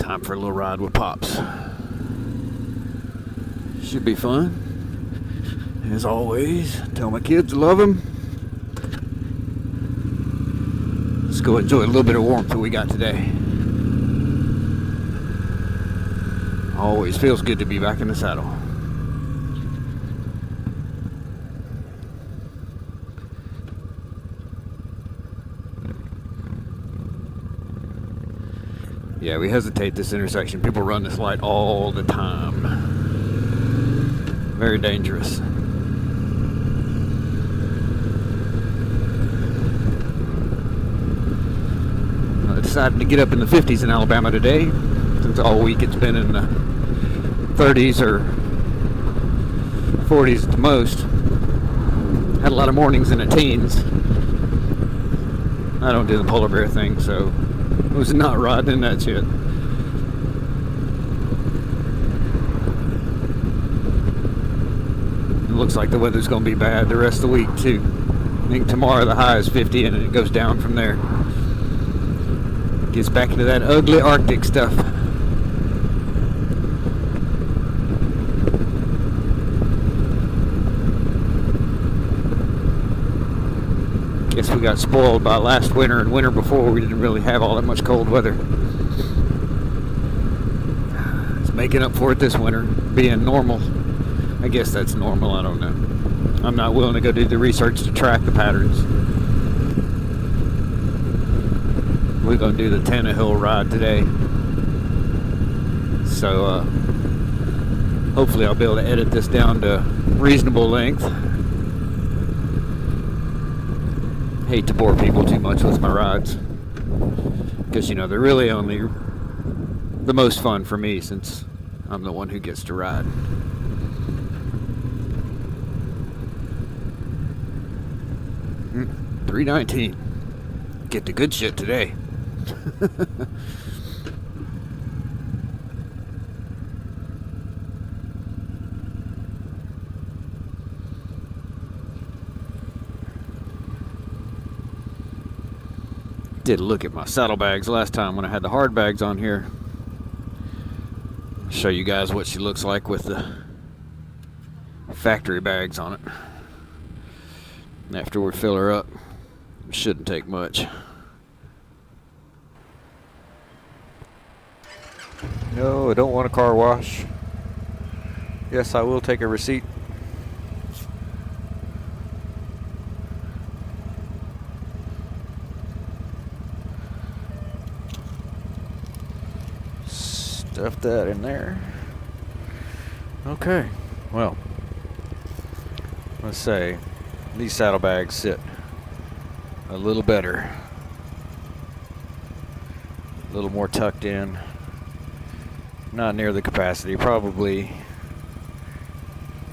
Time for a little ride with Pops. Should be fun. As always, tell my kids I love them. Let's go enjoy a little bit of warmth that we got today. Always feels good to be back in the saddle. Yeah, we hesitate this intersection. People run this light all the time. Very dangerous. I decided to get up in the 50s in Alabama today, since all week it's been in the 30s or 40s at the most. Had a lot of mornings in the teens. I don't do the polar bear thing, so I was not riding in that shit. It looks like the weather's going to be bad the rest of the week too. I think tomorrow the high is 50 and it goes down from there. Gets back into that ugly Arctic stuff. Guess we got spoiled by last winter and winter before. We didn't really have all that much cold weather. It's making up for it this winter, being normal. I guess that's normal, I don't know. I'm not willing to go do the research to track the patterns. We're going to do the Tannehill ride today. So, hopefully I'll be able to edit this down to reasonable length. Hate to bore people too much with my rides. Because, you know, they're really only the most fun for me since I'm the one who gets to ride. $3.19. Get the good shit today. Did look at my saddlebags last time when I had the hard bags on here. Show you guys what she looks like with the factory bags on it. After we fill her up, it shouldn't take much. No, I don't want a car wash. Yes, I will take a receipt. Stuff that in there. Okay, well, let's say these saddlebags sit a little better, a little more tucked in. Not near the capacity, probably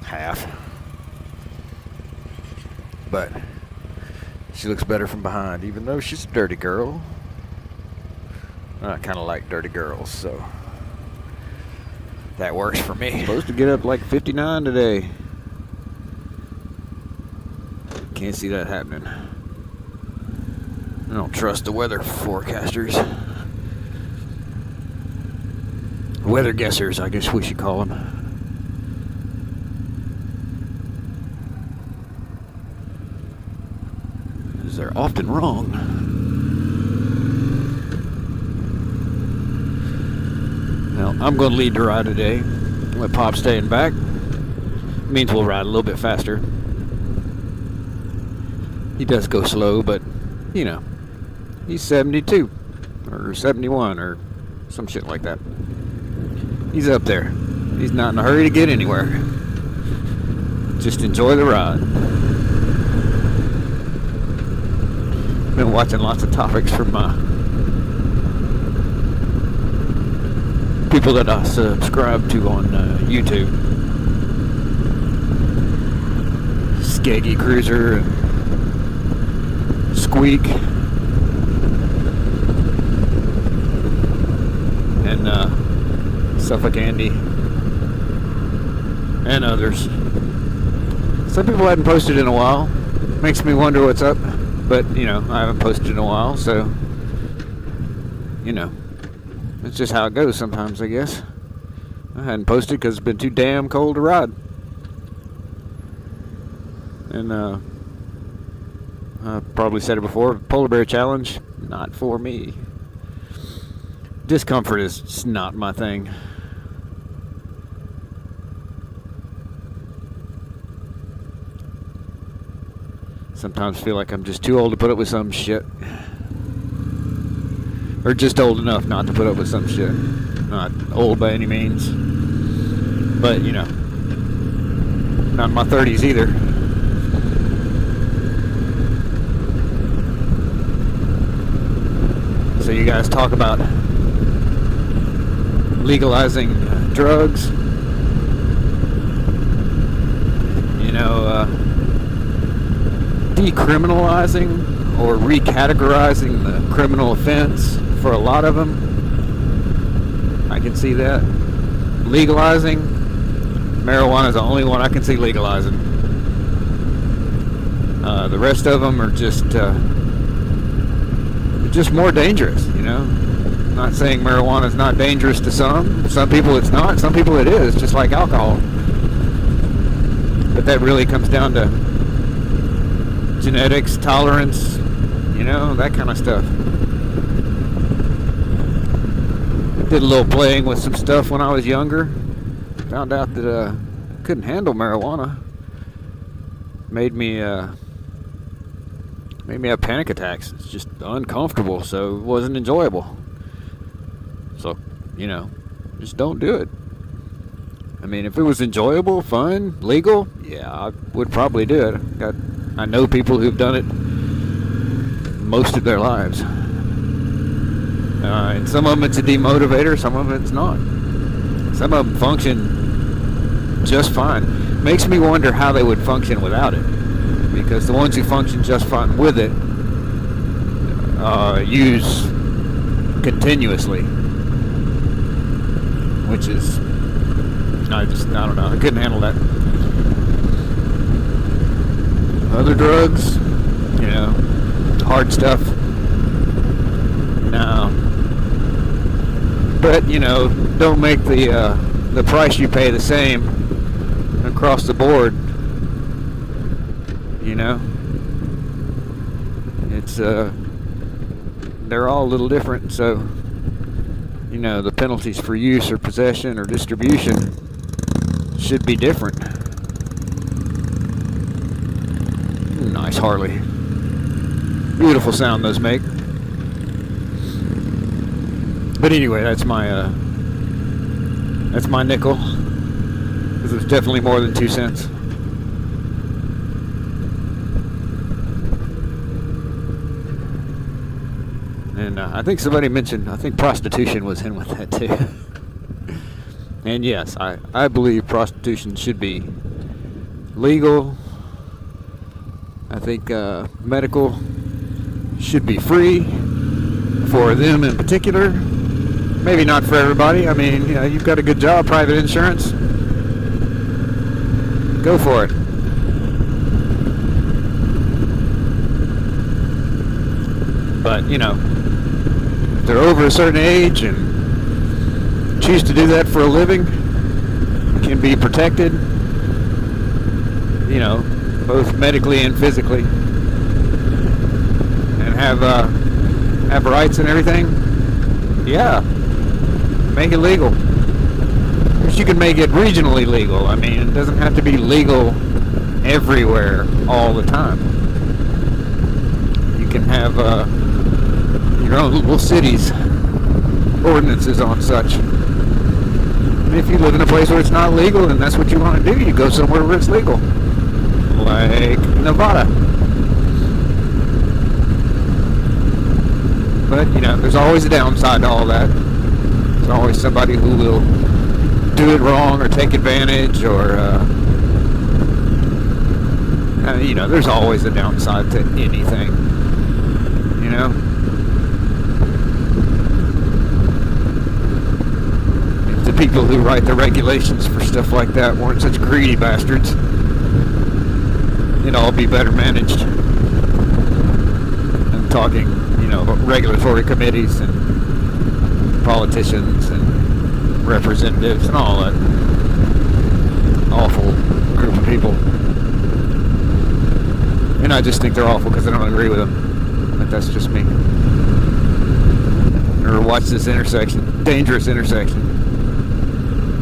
half. But she looks better from behind, even though she's a dirty girl. I kind of like dirty girls, so that works for me. Supposed to get up like 59 today. Can't see that happening. I don't trust the weather forecasters. Weather guessers, I guess we should call them. Because they're often wrong. Well, I'm going to lead the ride today. Let Pop stay in back. It means we'll ride a little bit faster. He does go slow, but, you know, he's 72 or 71 or some shit like that. He's up there. He's not in a hurry to get anywhere. Just enjoy the ride. Been watching lots of topics from people that I subscribe to on YouTube. Skeggy Cruiser and Squeak and Suffolk Andy and others. Some people hadn't posted in a while. Makes me wonder what's up, but you know, I haven't posted in a while, so you know, It's just how it goes sometimes, I guess. I hadn't posted because it's been too damn cold to ride. And I probably said it before, Polar Bear Challenge, not for me. Discomfort is just not my thing. Sometimes feel like I'm just too old to put up with some shit. Or just old enough not to put up with some shit. Not old by any means. But, you know, not in my 30s either. So you guys talk about legalizing drugs. You know, decriminalizing or recategorizing the criminal offense for a lot of them. I can see that. Legalizing marijuana is the only one I can see legalizing. The rest of them are just more dangerous, you know. I'm not saying marijuana is not dangerous to some. Some people it's not. Some people it is, just like alcohol. But that really comes down to genetics, tolerance, you know, that kind of stuff. Did a little playing with some stuff when I was younger. Found out that I couldn't handle marijuana. Made me have panic attacks. It's just uncomfortable, so it wasn't enjoyable. So, you know, just don't do it. I mean, if it was enjoyable, fun, legal, yeah, I would probably do it. I know people who've done it most of their lives. And some of them it's a demotivator, some of it's not. Some of them function just fine. Makes me wonder how they would function without it. Because the ones who function just fine with it use continuously. Which is, I don't know, I couldn't handle that. Other drugs, you know, hard stuff, no. But, you know, don't make the price you pay the same across the board, you know. It's, they're all a little different, so, you know, the penalties for use or possession or distribution should be different. Nice Harley. Beautiful sound those make. But anyway, that's my nickel. Because it's definitely more than 2 cents. And I think somebody mentioned, I think prostitution was in with that too. And yes, I believe prostitution should be legal. I think medical should be free for them in particular. Maybe not for everybody. I mean, you know, you've got a good job, private insurance. Go for it. But, you know, if they're over a certain age and choose to do that for a living, can be protected, you know, both medically and physically, and have rights and everything. Yeah, make it legal. But you can make it regionally legal. I mean, it doesn't have to be legal everywhere all the time. You can have your own little cities ordinances on such. And if you live in a place where it's not legal and that's what you want to do, you go somewhere where it's legal. Like Nevada. But, you know, there's always a downside to all that. There's always somebody who will do it wrong or take advantage or, you know, there's always a downside to anything. You know? If the people who write the regulations for stuff like that weren't such greedy bastards, it'd all be better managed. I'm talking, you know, regulatory committees and politicians and representatives and all that awful group of people. And I just think they're awful because I don't agree with them. But that's just me. Or watch this intersection, dangerous intersection.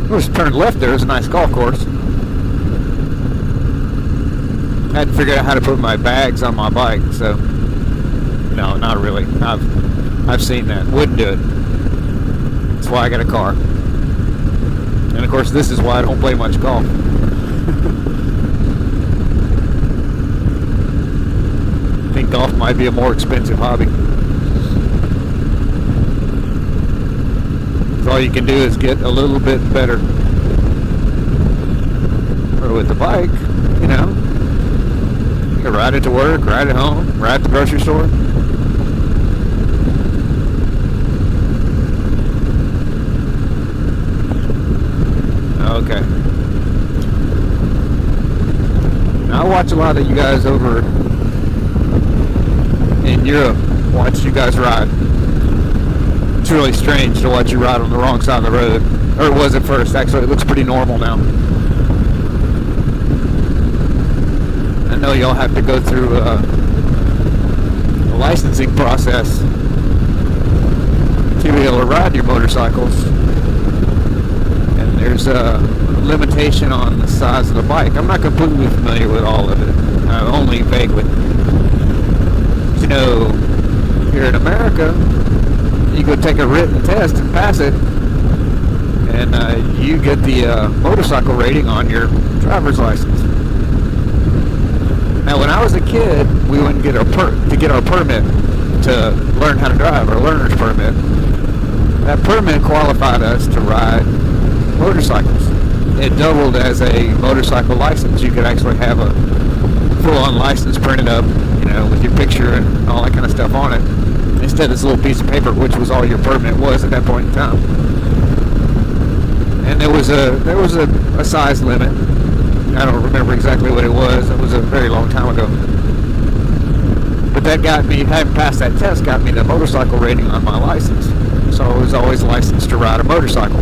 I was turned left there. It was a nice golf course. I had to figure out how to put my bags on my bike, so no, not really. I've seen that. Wouldn't do it. That's why I got a car. And of course, this is why I don't play much golf. I think golf might be a more expensive hobby. So all you can do is get a little bit better. Or with the bike, you know, you can ride it to work, ride it home, ride to the grocery store. Okay. Now I watch a lot of you guys over in Europe. Watch you guys ride. It's really strange to watch you ride on the wrong side of the road. Or it was at first. Actually, it looks pretty normal now. I know y'all have to go through a licensing process to be able to ride your motorcycles. And there's a limitation on the size of the bike. I'm not completely familiar with all of it. Only vaguely. You know, here in America, you go take a written test and pass it, and you get the motorcycle rating on your driver's license. Now, when I was a kid, we wouldn't get our permit to learn how to drive, our learner's permit. That permit qualified us to ride motorcycles. It doubled as a motorcycle license. You could actually have a full-on license printed up, you know, with your picture and all that kind of stuff on it, instead of this little piece of paper, which was all your permit was at that point in time. And there was a size limit. I don't remember exactly what it was. It was a very long time ago. But that got me, having passed that test, got me the motorcycle rating on my license. So I was always licensed to ride a motorcycle.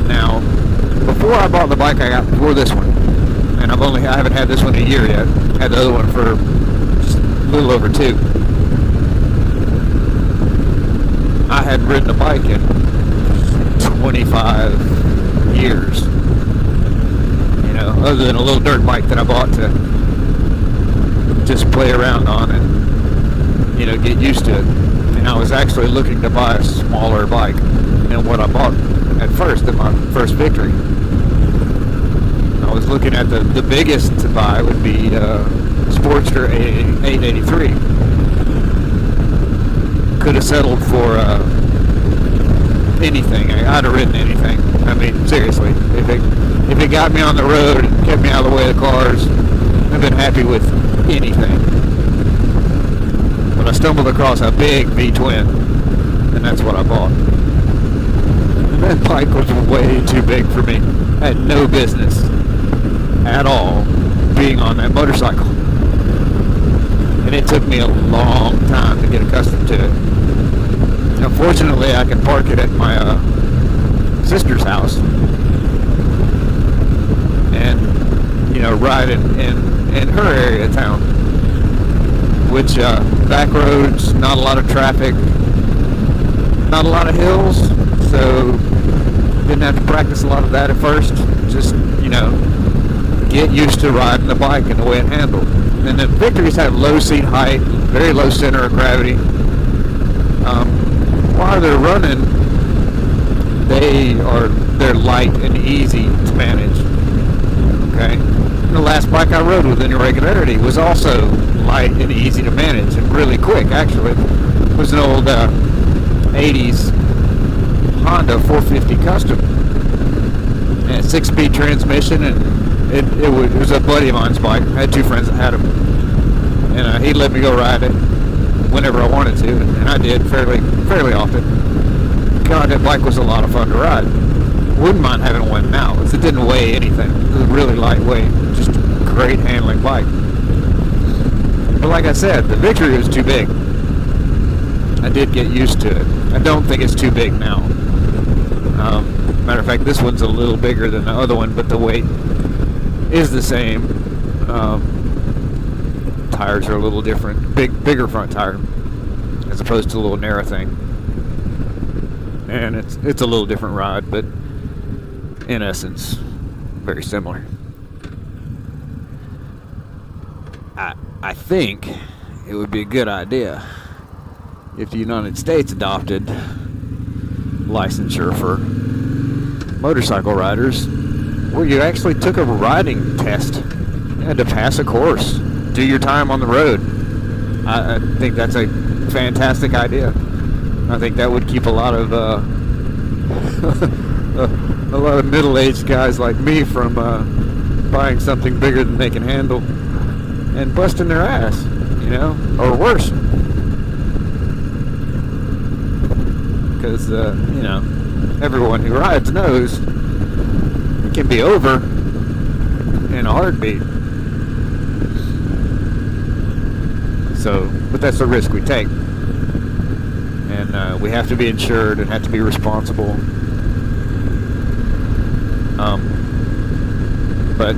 Now, before I bought the bike I got before this one, and I haven't had this one a year yet. Had the other one for just a little over 2. I had ridden a bike in 25 years. You know, other than a little dirt bike that I bought to just play around on and, you know, get used to it. And I was actually looking to buy a smaller bike than what I bought at first, at my first Victory. I was looking at the biggest to buy would be Sportster 883. Could have settled for anything. I'd have ridden anything. I mean, seriously, if it got me on the road and kept me out of the way of the cars, I've been happy with anything. But I stumbled across a big V-twin, and that's what I bought. And that bike was way too big for me. I had no business at all being on that motorcycle. And it took me a long time to get accustomed to it. Now, fortunately, I can park it at my sister's house and, you know, ride in her area of town, which back roads, not a lot of traffic, not a lot of hills, so didn't have to practice a lot of that at first. Just, you know, get used to riding the bike and the way it handled. And the Victories have low seat height, very low center of gravity. While they're running, they're light and easy to manage. Okay, the last bike I rode with any regularity was also light and easy to manage and really quick. Actually, it was an old 80s Honda 450 Custom, and 6-speed transmission, and it was a buddy of mine's bike. I had 2 friends that had them, and he let me go ride it whenever I wanted to, and I did fairly often. God, that bike was a lot of fun to ride. Wouldn't mind having one now, because it didn't weigh anything. It was really lightweight, just a great handling bike. But like I said, the Victory was too big. I did get used to it. I don't think it's too big now. Matter of fact, this one's a little bigger than the other one, but the weight is the same. Tires are a little different. Bigger front tire, as opposed to a little narrow thing. And it's a little different ride, but in essence, very similar. I think it would be a good idea if the United States adopted licensure for motorcycle riders, where you actually took a riding test. You had to pass a course, do your time on the road. I think that's a fantastic idea. I think that would keep a lot of a lot of middle-aged guys like me from buying something bigger than they can handle and busting their ass, or worse. Because everyone who rides knows it can be over in a heartbeat. So, but that's the risk we take. And we have to be insured and have to be responsible. But,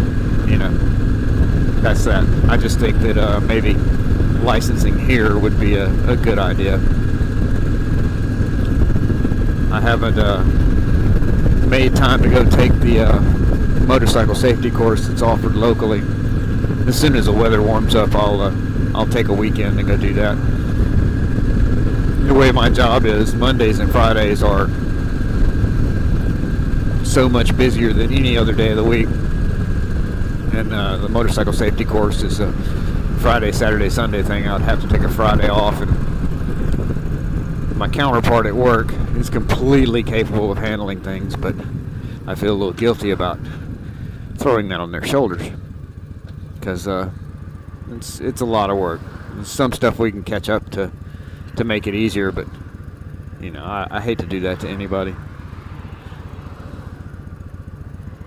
that's that. I just think that maybe licensing here would be a good idea. I haven't made time to go take the motorcycle safety course that's offered locally. As soon as the weather warms up, I'll take a weekend and go do that. The way my job is, Mondays and Fridays are so much busier than any other day of the week. And the motorcycle safety course is a Friday, Saturday, Sunday thing. I'd have to take a Friday off, and my counterpart at work is completely capable of handling things, but I feel a little guilty about throwing that on their shoulders, because it's a lot of work. There's some stuff we can catch up to make it easier, but I hate to do that to anybody.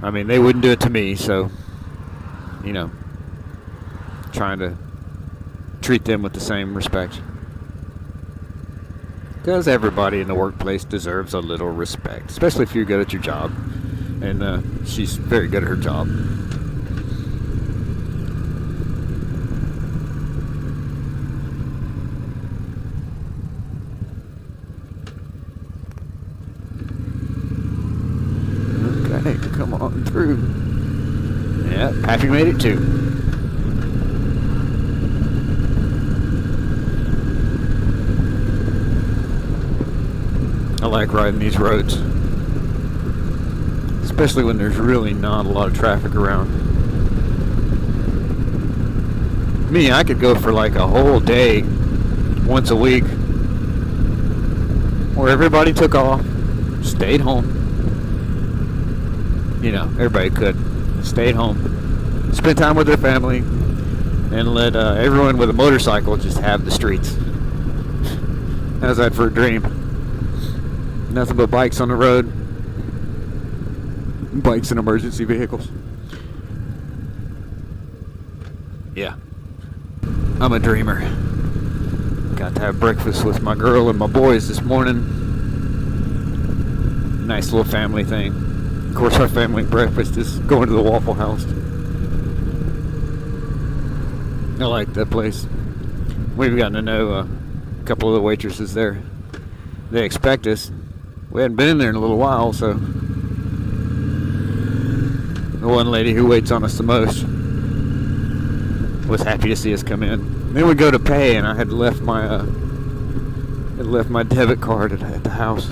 I mean, they wouldn't do it to me, so trying to treat them with the same respect, because everybody in the workplace deserves a little respect, especially if you're good at your job. And she's very good at her job. Okay, come on through. Yeah, Pappy made it too. I like riding these roads, especially when there's really not a lot of traffic around. Me, I could go for like a whole day, once a week, where everybody took off, stayed home. Everybody could. Stayed home, spent time with their family, and let everyone with a motorcycle just have the streets. How's that for a dream? Nothing but bikes on the road. Bikes and emergency vehicles. Yeah. I'm a dreamer. Got to have breakfast with my girl and my boys this morning. Nice little family thing. Of course, our family breakfast is going to the Waffle House. I like that place. We've gotten to know a couple of the waitresses there. They expect us. We hadn't been in there in a little while, so the one lady who waits on us the most was happy to see us come in. Then we go to pay, and I had left my debit card at the house.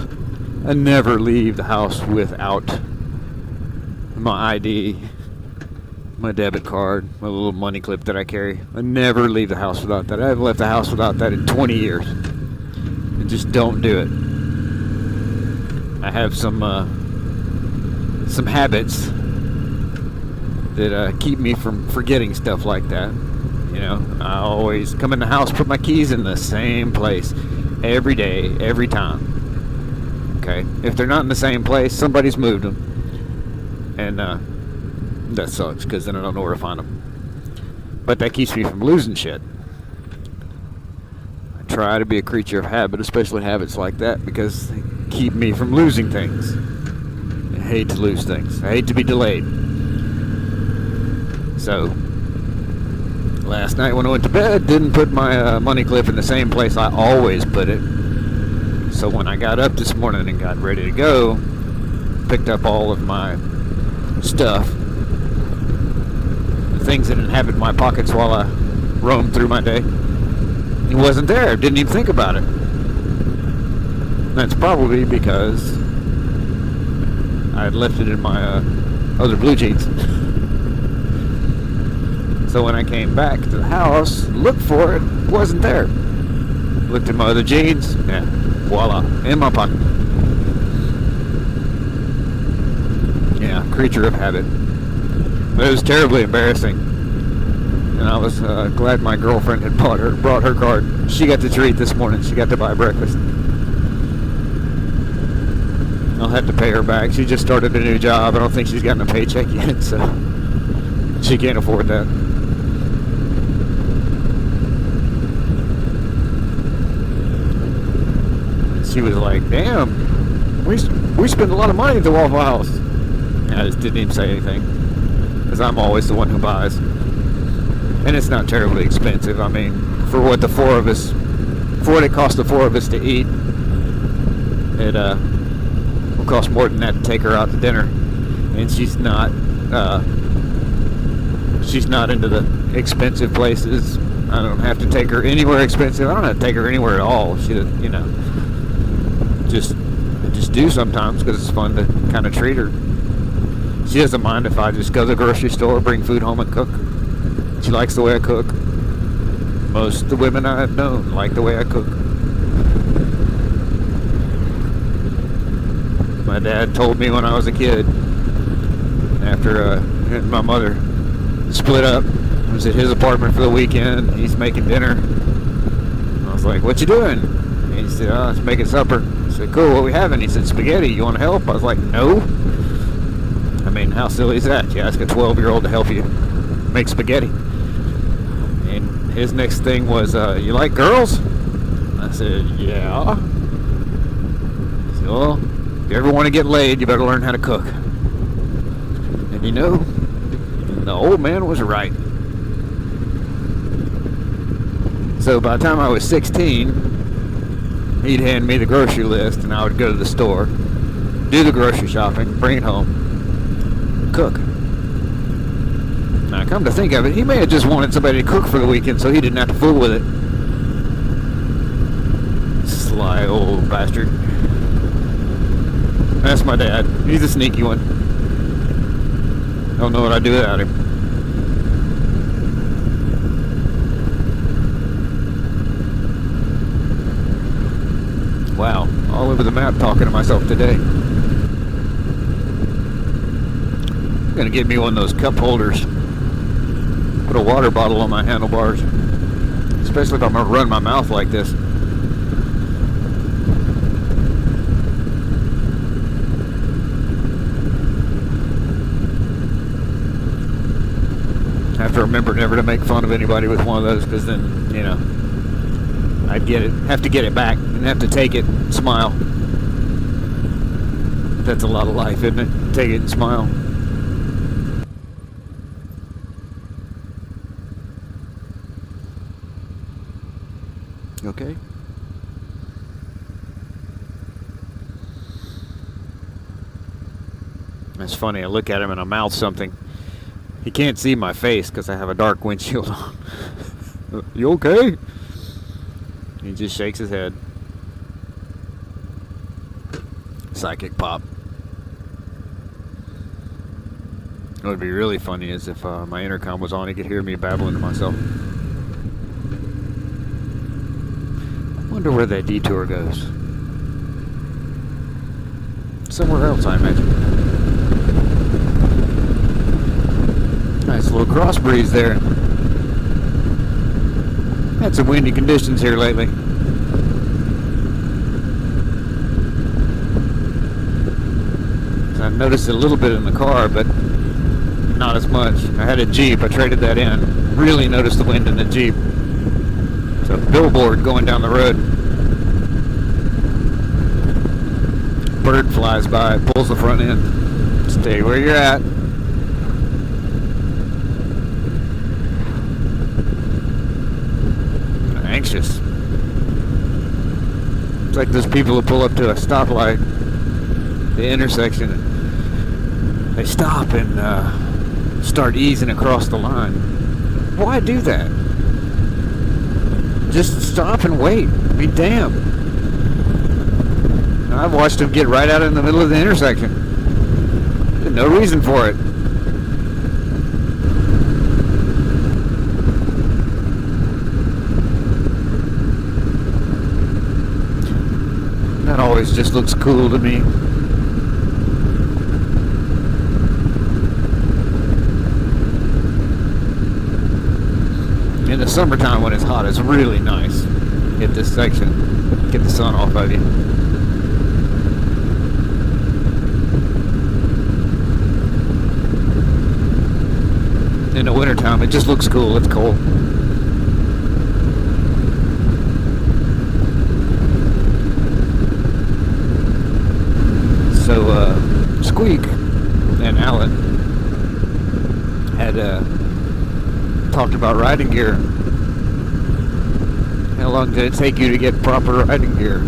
I never leave the house without my ID, my debit card, my little money clip that I carry. I never leave the house without that. I haven't left the house without that in 20 years. I just don't do it. I have some habits that keep me from forgetting stuff like that. I always come in the house, put my keys in the same place every day, every time. Okay? If they're not in the same place, somebody's moved them. And that sucks, because then I don't know where to find them. But that keeps me from losing shit. I try to be a creature of habit, especially habits like that, because they keep me from losing things. I hate to lose things. I hate to be delayed. So, last night when I went to bed, didn't put my money clip in the same place I always put it. So when I got up this morning and got ready to go, picked up all of my stuff, the things that inhabit my pockets while I roamed through my day. It wasn't there. Didn't even think about it. That's probably because I had left it in my other blue jeans. So when I came back to the house, looked for it, wasn't there. Looked in my other jeans, yeah, voila, in my pocket. Yeah, creature of habit. But it was terribly embarrassing. And I was glad my girlfriend had brought her card. She got the treat this morning. She got to buy breakfast. I'll have to pay her back. She just started a new job. I don't think she's gotten a paycheck yet, so she can't afford that. She was like, damn, we spend a lot of money at the Waffle House. I just didn't even say anything, because I'm always the one who buys. And it's not terribly expensive. I mean, for what it costs the four of us to eat, it will cost more than that to take her out to dinner. And she's not into the expensive places. I don't have to take her anywhere expensive. I don't have to take her anywhere at all. She, just do sometimes because it's fun to kind of treat her. She doesn't mind if I just go to the grocery store, bring food home and cook. She likes the way I cook. Most of the women I've known like the way I cook. My dad told me when I was a kid, after my mother split up, I was at his apartment for the weekend. He's making dinner. I was like, "What you doing?" And he said, "Oh, I was making supper." I said, "Cool, what we having?" He said, "Spaghetti. You want to help?" I was like, "No." I mean, how silly is that? You ask a 12-year-old to help you make spaghetti. And his next thing was, "You like girls?" I said, "Yeah." He said, "Well, if you ever want to get laid, you better learn how to cook." And the old man was right. So by the time I was 16, he'd hand me the grocery list, and I would go to the store, do the grocery shopping, bring it home, cook. Now, come to think of it, he may have just wanted somebody to cook for the weekend so he didn't have to fool with it. Sly old bastard. That's my dad. He's a sneaky one. Don't know what I'd do without him. Wow, all over the map talking to myself today. I'm gonna get me one of those cup holders. Put a water bottle on my handlebars. Especially if I'm gonna run my mouth like this. I have to remember never to make fun of anybody with one of those, because then, I'd have to get it back and have to take it and smile. That's a lot of life, isn't it? Take it and smile. Okay. That's funny. I look at him and I mouth something. He can't see my face because I have a dark windshield on. You okay? He just shakes his head. Psychic pop. What would be really funny is if my intercom was on, he could hear me babbling to myself. Wonder where that detour goes. Somewhere else, I imagine. Nice little cross breeze there. Had some windy conditions here lately. I noticed it a little bit in the car, but not as much. I had a Jeep. I traded that in. Really noticed the wind in the Jeep. It's a billboard going down the road. Bird flies by, pulls the front end. Stay where you're at. Anxious. It's like those people who pull up to a stoplight, the intersection, and they stop and start easing across the line. Why do that? Just stop and wait. I mean, damn. I've watched them get right out in the middle of the intersection. There's no reason for it. That always just looks cool to me. In the summertime when it's hot, it's really nice. Hit this section, get the sun off of you. In the wintertime, it just looks cool. It's cold. So, Squeak and Alan had talked about riding gear. How long did it take you to get proper riding gear?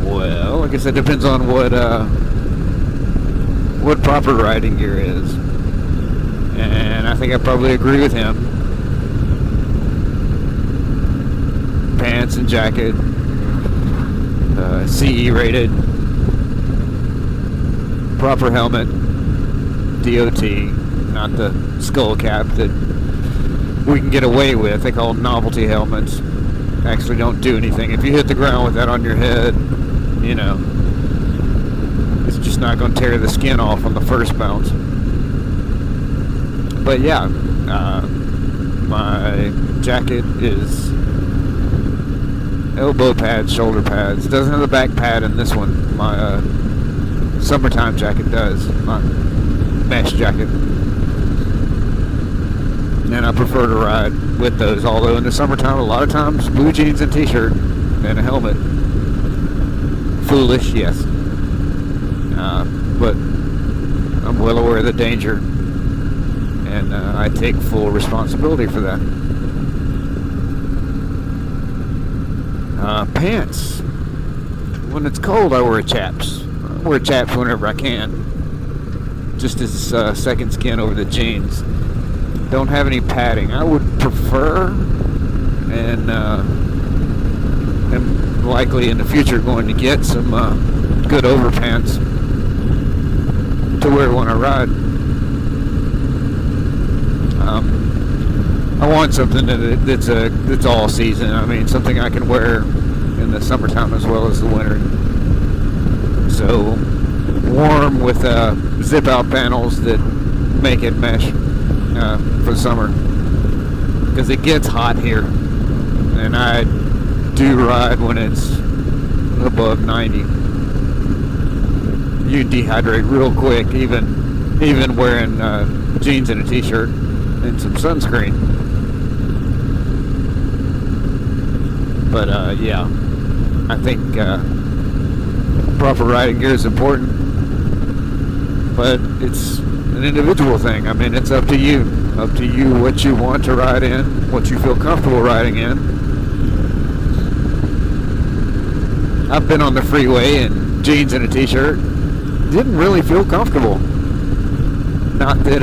Well, I guess it depends on what proper riding gear is. And I think I probably agree with him. Pants and jacket, CE rated, proper helmet, DOT, not the skull cap that we can get away with. They call them novelty helmets. Actually don't do anything. If you hit the ground with that on your head, you know, it's just not going to tear the skin off on the first bounce. But yeah, my jacket is elbow pads, shoulder pads. It doesn't have the back pad in this one. My summertime jacket does. My mesh jacket. And I prefer to ride with those. Although in the summertime, a lot of times, blue jeans and t-shirt and a helmet. Foolish, yes. But I'm well aware of the danger. And I take full responsibility for that. Pants. When it's cold, I wear chaps. I wear chaps whenever I can. Just as second skin over the jeans. Don't have any padding. I would prefer, and am likely in the future going to get some good overpants to wear when I ride. I want something that's all season. I mean, something I can wear in the summertime as well as the winter. So warm with zip out panels that make it mesh for the summer, because it gets hot here, and I do ride when it's above 90. You dehydrate real quick, even wearing jeans and a t-shirt and some sunscreen. But yeah, I think proper riding gear is important, but it's an individual thing. I mean, it's up to you what you want to ride in, what you feel comfortable riding in. I've been on the freeway in jeans and a t-shirt. Didn't really feel comfortable. Not that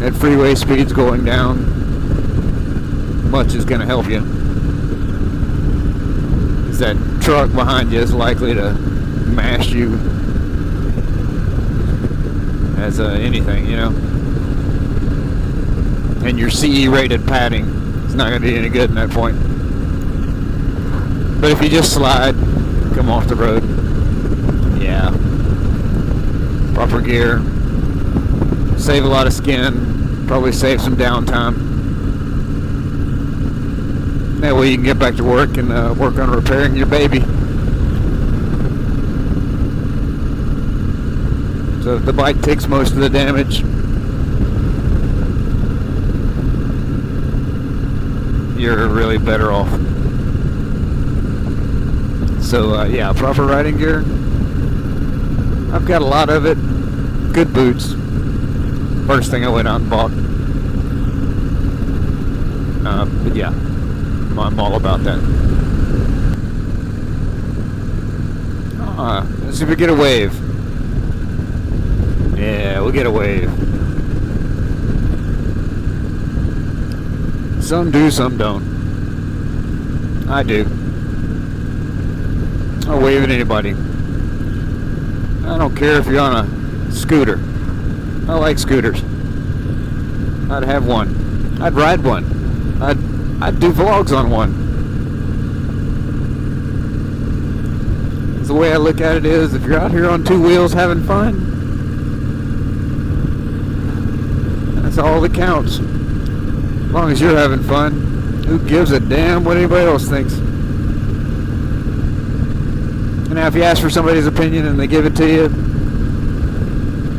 at freeway speeds going down much is going to help you. Is that truck behind you is likely to mash you as anything, you know. And your CE rated padding is not going to be any good in that point. But if you just slide, come off the road, yeah. Proper gear, save a lot of skin, probably save some downtime. That way you can get back to work and work on repairing your baby. So the bike takes most of the damage. you're really better off. So yeah, proper riding gear. I've got a lot of it. Good boots. First thing I went out and bought. But yeah, I'm all about that. Let's see if we get a wave. Yeah, we'll get a wave. Some do, some don't. I do. I'll wave at anybody. I don't care if you're on a scooter. I like scooters. I'd have one. I'd ride one. I'd do vlogs on one. The way I look at it is, if you're out here on two wheels having fun, that's all that counts. As long as you're having fun, who gives a damn what anybody else thinks? And now if you ask for somebody's opinion and they give it to you,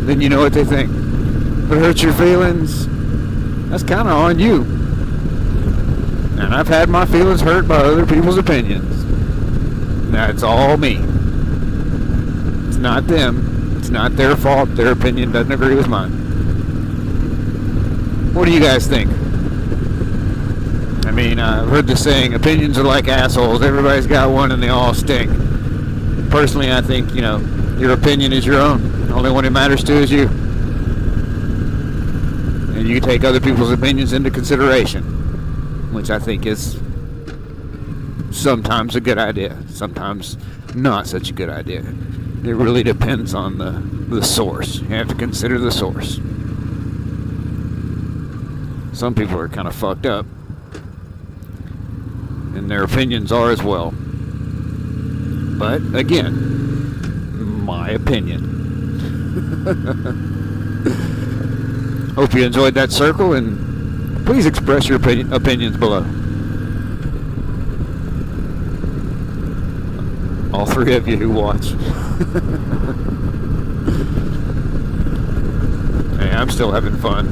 then you know what they think. If it hurts your feelings, that's kind of on you. And I've had my feelings hurt by other people's opinions. Now it's all me. It's not them. It's not their fault. Their opinion doesn't agree with mine. What do you guys think? I mean, I've heard the saying, opinions are like assholes. Everybody's got one and they all stink. Personally, I think, you know, your opinion is your own. The only one it matters to is you. And you take other people's opinions into consideration, which I think is sometimes a good idea, sometimes not such a good idea. It really depends on the source. You have to consider the source. Some people are kind of fucked up, and their opinions are as well. But again, my opinion. Hope you enjoyed that circle, and please express your opinions below. All three of you who watch. Hey, I'm still having fun.